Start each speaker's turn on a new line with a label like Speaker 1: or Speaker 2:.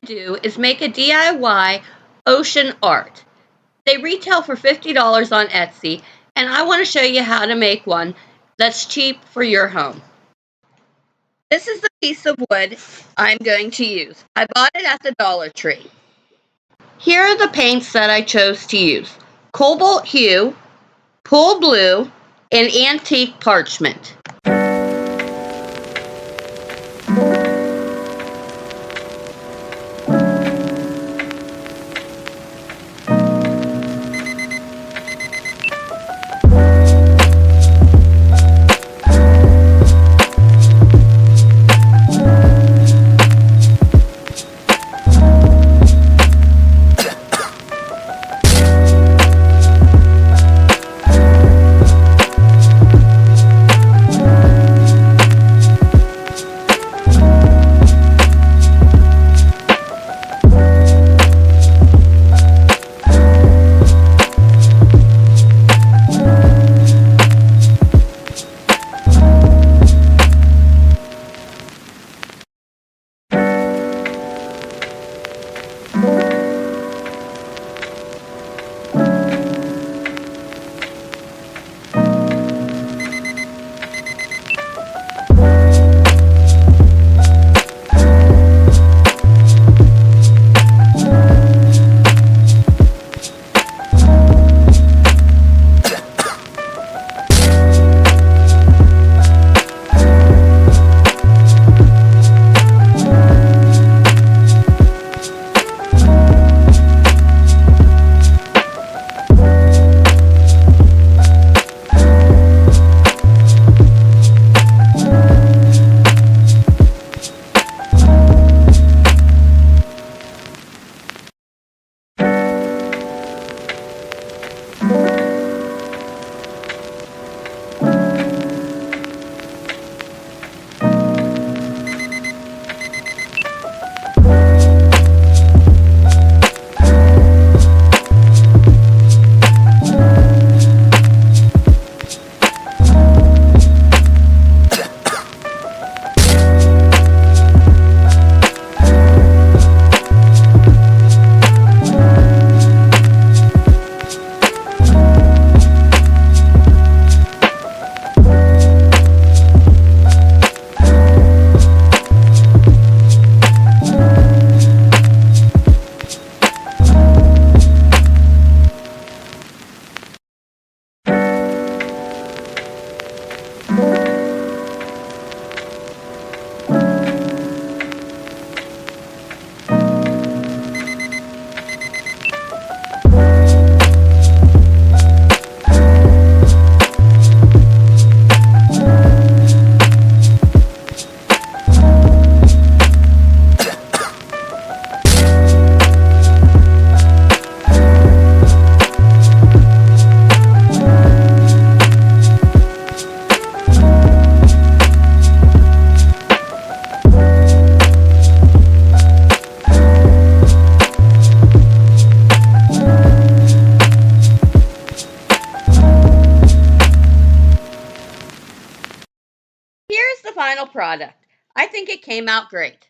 Speaker 1: do is make a DIY ocean art. They retail for $50 on Etsy, and I want to show you how to make one that's cheap for your home. This is the piece of wood I'm going to use. I bought it at the Dollar Tree. Here are the paints that I chose to use: cobalt hue, pool blue, and antique parchment. Here's the final product. I think it came out great.